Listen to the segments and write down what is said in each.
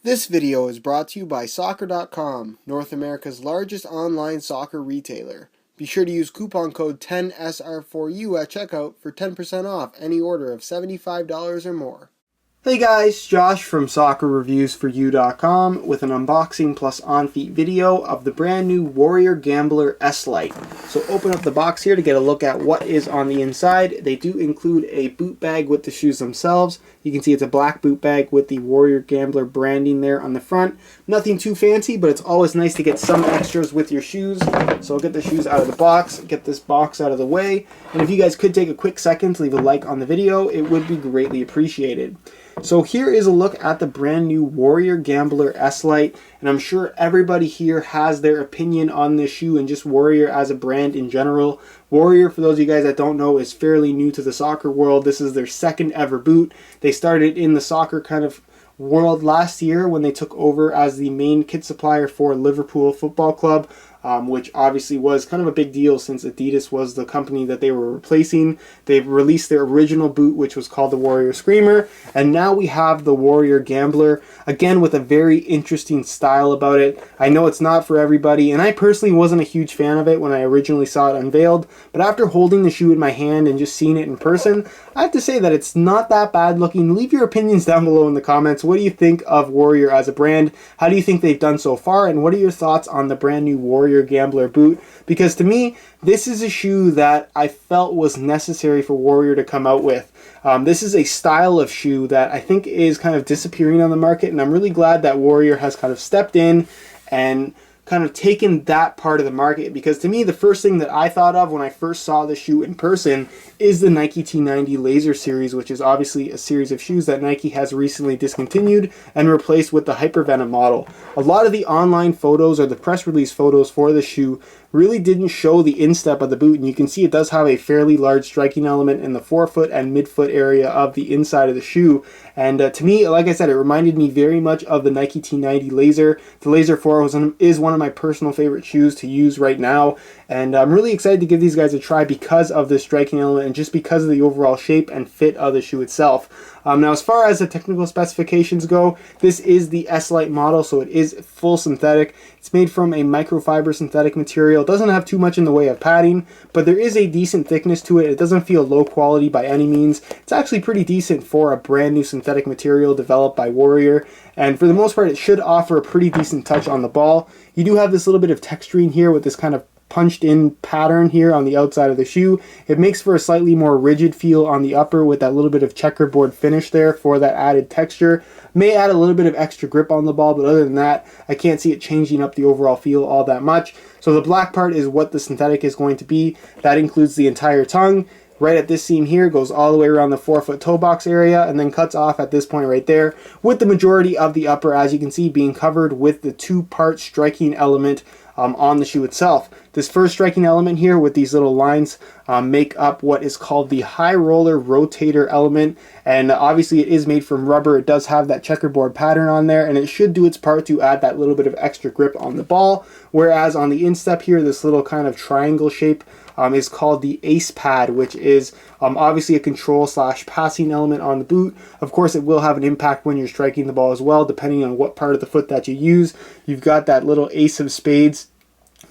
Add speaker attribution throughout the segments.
Speaker 1: This video is brought to you by Soccer.com, North America's largest online soccer retailer. Be sure to use coupon code 10SR4U at checkout for 10% off any order of $75 or more. Hey guys, Josh from SoccerReviewsForYou.com with an unboxing plus on-feet video of the brand new Warrior Gambler S-Lite. So open up the box here to get a look at what is on the inside. They do include a boot bag with the shoes themselves. You can see it's a black boot bag with the Warrior Gambler branding there on the front. Nothing too fancy, but it's always nice to get some extras with your shoes. So I'll get the shoes out of the box, get this box out of the way. And if you guys could take a quick second to leave a like on the video, it would be greatly appreciated. So here is a look at the brand new Warrior Gambler S-Lite, and I'm sure everybody here has their opinion on this shoe and just Warrior as a brand in general. Warrior, for those of you guys that don't know, is fairly new to the soccer world. This is their second ever boot. They started in the soccer kind of world last year when they took over as the main kit supplier for Liverpool Football Club. Which obviously was kind of a big deal since Adidas was the company that they were replacing. They've released their original boot, which was called the Warrior Screamer, and now we have the Warrior Gambler, again with a very interesting style about it. I know it's not for everybody, and I personally wasn't a huge fan of it when I originally saw it unveiled, but after holding the shoe in my hand and just seeing it in person, I have to say that it's not that bad looking. Leave your opinions down below in the comments. What do you think of Warrior as a brand? How do you think they've done so far, and what are your thoughts on the brand new Warrior Gambler boot? Because to me, this is a shoe that I felt was necessary for Warrior to come out with. This is a style of shoe that I think is kind of disappearing on the market, and I'm really glad that Warrior has kind of stepped in and kind of taken that part of the market, because to me the first thing that I thought of when I first saw the shoe in person is the Nike T90 Laser series, which is obviously a series of shoes that Nike has recently discontinued and replaced with the Hypervenom model. A lot of the online photos or the press release photos for the shoe really didn't show the instep of the boot, and you can see it does have a fairly large striking element in the forefoot and midfoot area of the inside of the shoe. And to me, like I said, it reminded me very much of the Nike T90 Laser. The Laser 4 is one of my personal favorite shoes to use right now, and I'm really excited to give these guys a try because of the striking element and just because of the overall shape and fit of the shoe itself. Now, as far as the technical specifications go, this is the S-Lite model, so it is full synthetic. It's made from a microfiber synthetic material. It doesn't have too much in the way of padding, but there is a decent thickness to it. It doesn't feel low quality by any means. It's actually pretty decent for a brand new synthetic material developed by Warrior, and for the most part, it should offer a pretty decent touch on the ball. You do have this little bit of texturing here with this kind of punched in pattern here on the outside of the shoe. It makes for a slightly more rigid feel on the upper with that little bit of checkerboard finish there for that added texture. May add a little bit of extra grip on the ball, but other than that, I can't see it changing up the overall feel all that much. So the black part is what the synthetic is going to be. That includes the entire tongue. Right at this seam here, goes all the way around the forefoot toe box area and then cuts off at this point right there, with the majority of the upper, as you can see, being covered with the two-part striking element on the shoe itself. This first striking element here with these little lines make up what is called the high roller rotator element, and obviously it is made from rubber. It does have that checkerboard pattern on there, and it should do its part to add that little bit of extra grip on the ball, whereas on the instep here, this little kind of triangle shape is called the ace pad, which is obviously a control / passing element on the boot. Of course, it will have an impact when you're striking the ball as well, depending on what part of the foot that you use. You've got that little ace of spades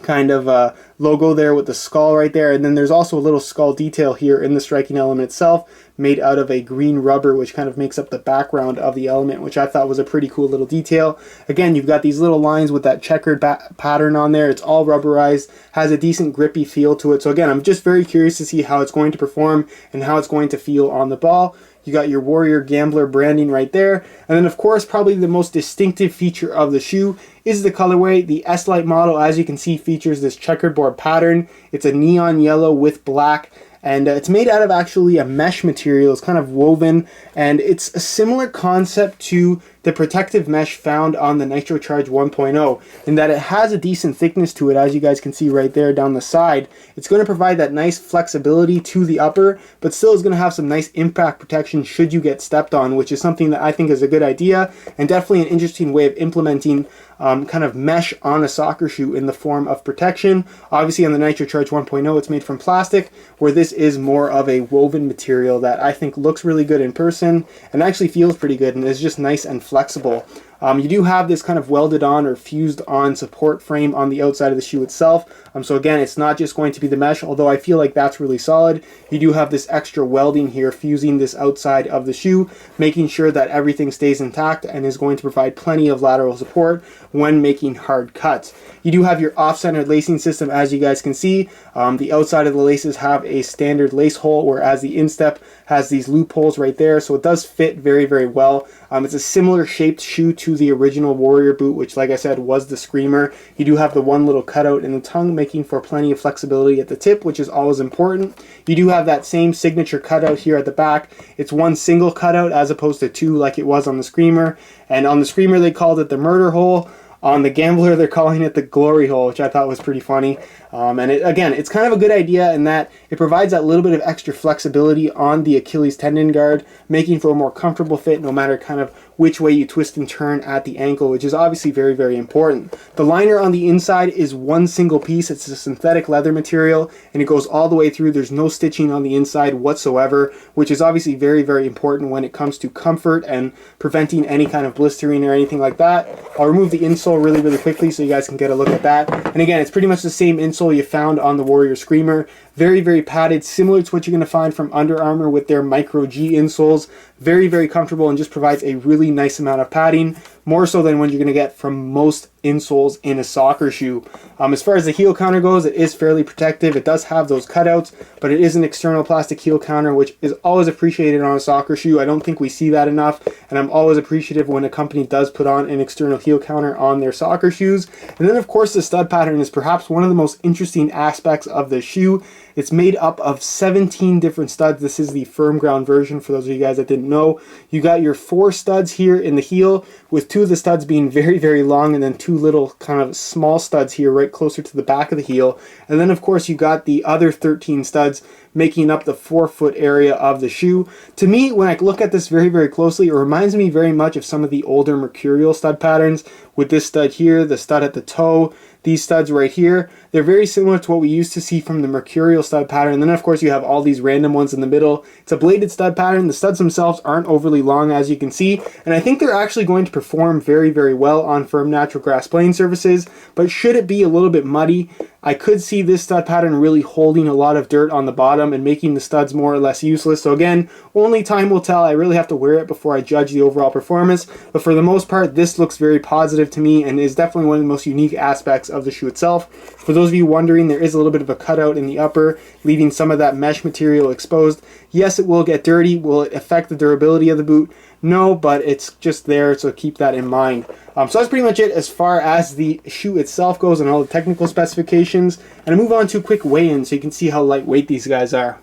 Speaker 1: kind of logo there with the skull right there, and then there's also a little skull detail here in the striking element itself, made out of a green rubber, which kind of makes up the background of the element, which I thought was a pretty cool little detail. Again, you've got these little lines with that checkered pattern on there. It's all rubberized, has a decent grippy feel to it. So again, I'm just very curious to see how it's going to perform and how it's going to feel on the ball. You got your Warrior Gambler branding right there. And then, of course, probably the most distinctive feature of the shoe is the colorway. The S-Lite model, as you can see, features this checkerboard pattern. It's a neon yellow with black, and it's made out of actually a mesh material. It's kind of woven, and it's a similar concept to the protective mesh found on the Nitrocharge 1.0 in that it has a decent thickness to it, as you guys can see right there down the side. It's going to provide that nice flexibility to the upper, but still is going to have some nice impact protection should you get stepped on, which is something that I think is a good idea and definitely an interesting way of implementing kind of mesh on a soccer shoe in the form of protection. Obviously on the Nitrocharge 1.0 it's made from plastic, where this is more of a woven material that I think looks really good in person and actually feels pretty good and is just nice and flexible.
Speaker 2: You do have this kind of welded on or fused on support frame on the outside of the shoe itself. So again, it's not just going to be the mesh, although I feel like that's really solid. You do have this extra welding here fusing this outside of the shoe, making sure that everything stays intact and is going to provide plenty of lateral support when making hard cuts. You do have your off-centered lacing system, as you guys can see. The outside of the laces have a standard lace hole, whereas the instep has these loopholes right there, so it does fit very, very well. It's a similar shaped shoe to the original Warrior boot, which, like I said, was the Screamer. You do have the one little cutout in the tongue, making for plenty of flexibility at the tip, which is always important. You do have that same signature cutout here at the back. It's one single cutout as opposed to two like it was on the Screamer. And on the Screamer, they called it the murder hole. On the Gambler, they're calling it the glory hole, which I thought was pretty funny. Again, it's kind of a good idea in that it provides that little bit of extra flexibility on the Achilles tendon guard, making for a more comfortable fit no matter kind of which way you twist and turn at the ankle, which is obviously very, very important. The liner on the inside is one single piece. It's a synthetic leather material, and it goes all the way through. There's no stitching on the inside whatsoever, which is obviously very, very important when it comes to comfort and preventing any kind of blistering or anything like that. I'll remove the insole really, really quickly so you guys can get a look at that. And again, it's pretty much the same insole you found on the Warrior Screamer. Very, very padded, similar to what you're going to find from Under Armour with their Micro G insoles. Very, very comfortable and just provides a really nice amount of padding, more so than what you're going to get from most insoles in a soccer shoe. As far as the heel counter goes, it is fairly protective. It does have those cutouts, but it is an external plastic heel counter, which is always appreciated on a soccer shoe. I don't think we see that enough, and I'm always appreciative when a company does put on an external heel counter on their soccer shoes. And then, of course, the stud pattern is perhaps one of the most interesting aspects of the shoe. It's made up of 17 different studs. This is the firm ground version for those of you guys that didn't know. You got your 4 studs here in the heel, with 2 of the studs being very, very long, and then 2 little kind of small studs here right closer to the back of the heel. And then, of course, you got the other 13 studs making up the forefoot area of the shoe. To me, when I look at this very, very closely, it reminds me very much of some of the older Mercurial stud patterns, with this stud here, the stud at the toe, these studs right here. They're very similar to what we used to see from the Mercurial stud pattern. And then, of course, you have all these random ones in the middle. It's a bladed stud pattern. The studs themselves aren't overly long, as you can see, and I think they're actually going to perform very, very well on firm natural grass playing surfaces. But should it be a little bit muddy, I could see this stud pattern really holding a lot of dirt on the bottom and making the studs more or less useless. So again, only time will tell. I really have to wear it before I judge the overall performance. But for the most part, this looks very positive to me and is definitely one of the most unique aspects of the shoe itself. For those of you wondering, there is a little bit of a cutout in the upper, leaving some of that mesh material exposed. Yes, it will get dirty. Will it affect the durability of the boot? No, but it's just there, so keep that in mind. So that's pretty much it as far as the shoe itself goes and all the technical specifications. And I move on to a quick weigh-in so you can see how lightweight these guys are.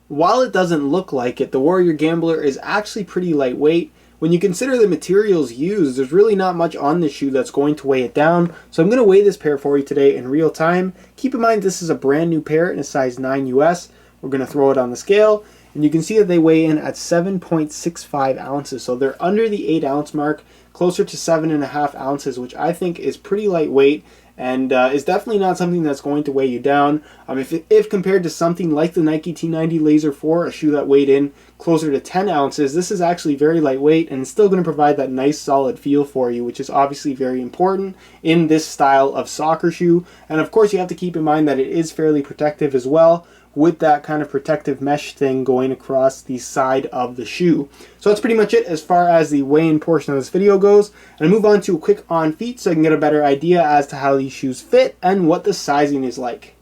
Speaker 2: While it doesn't look like it, the Warrior Gambler is actually pretty lightweight. When you consider the materials used, there's really not much on this shoe that's going to weigh it down. So I'm going to weigh this pair for you today in real time. Keep in mind this is a brand new pair in a size 9 US. We're going to throw it on the scale, and you can see that they weigh in at 7.65 ounces. So they're under the 8 ounce mark, closer to 7.5 ounces, which I think is pretty lightweight and is definitely not something that's going to weigh you down. If compared to something like the Nike T90 Laser 4, a shoe that weighed in closer to 10 ounces, this is actually very lightweight and still going to provide that nice solid feel for you, which is obviously very important in this style of soccer shoe. And of course, you have to keep in mind that it is fairly protective as well, with that kind of protective mesh thing going across the side of the shoe. So that's pretty much it as far as the weigh-in portion of this video goes. And I move on to a quick on feet so I can get a better idea as to how these shoes fit and what the sizing is like.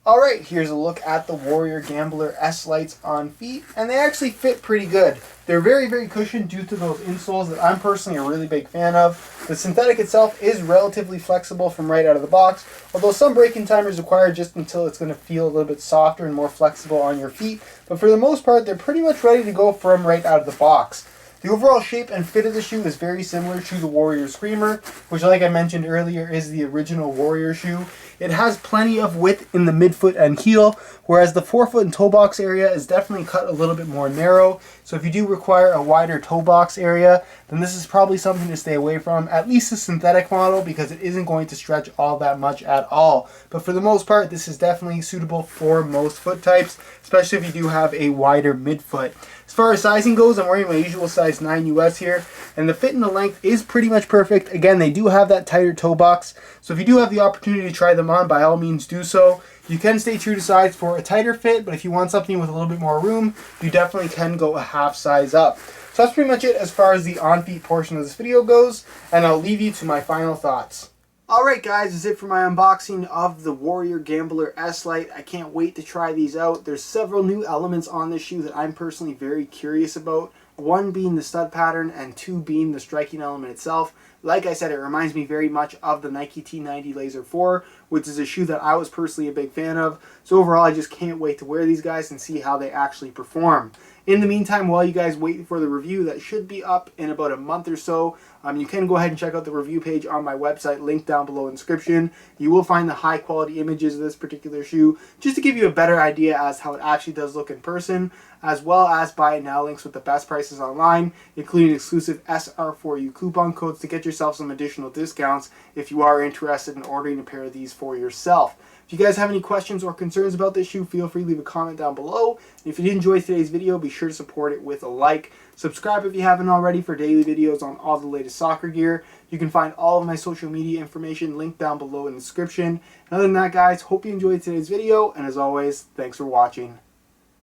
Speaker 2: Alright, here's a look at the Warrior Gambler S-Lites on feet, and they actually fit pretty good. They're very, very cushioned due to those insoles that I'm personally a really big fan of. The synthetic itself is relatively flexible from right out of the box, although some break-in time is required just until it's going to feel a little bit softer and more flexible on your feet. But for the most part, they're pretty much ready to go from right out of the box. The overall shape and fit of the shoe is very similar to the Warrior Screamer, which, like I mentioned earlier, is the original Warrior shoe. It has plenty of width in the midfoot and heel, whereas the forefoot and toe box area is definitely cut a little bit more narrow. So if you do require a wider toe box area, then this is probably something to stay away from, at least the synthetic model, because it isn't going to stretch all that much at all. But for the most part, this is definitely suitable for most foot types, especially if you do have a wider midfoot. As far as sizing goes, I'm wearing my usual size 9 US here, and the fit and the length is pretty much perfect. Again, they do have that tighter toe box, so if you do have the opportunity to try them on, by all means do so. You can stay true to size for a tighter fit, but if you want something with a little bit more room, you definitely can go a half size up. So that's pretty much it as far as the on-feet portion of this video goes, and I'll leave you to my final thoughts. Alright guys, that's it for my unboxing of the Warrior Gambler S-Lite. I can't wait to try these out. There's several new elements on this shoe that I'm personally very curious about. One being the stud pattern and two being the striking element itself. Like I said, it reminds me very much of the Nike T90 Laser 4, which is a shoe that I was personally a big fan of. So overall, I just can't wait to wear these guys and see how they actually perform. In the meantime, while you guys wait for the review that should be up in about a month or so, you can go ahead and check out the review page on my website, linked down below in the description. You will find the high quality images of this particular shoe, just to give you a better idea as how it actually does look in person, as well as buy it now links with the best prices online, including exclusive SR4U coupon codes to get yourself some additional discounts if you are interested in ordering a pair of these for yourself. If you guys have any questions or concerns about this shoe, feel free to leave a comment down below. And if you did enjoy today's video, be sure to support it with a like. Subscribe if you haven't already for daily videos on all the latest soccer gear. You can find all of my social media information linked down below in the description. And other than that, guys, hope you enjoyed today's video. And as always, thanks for watching.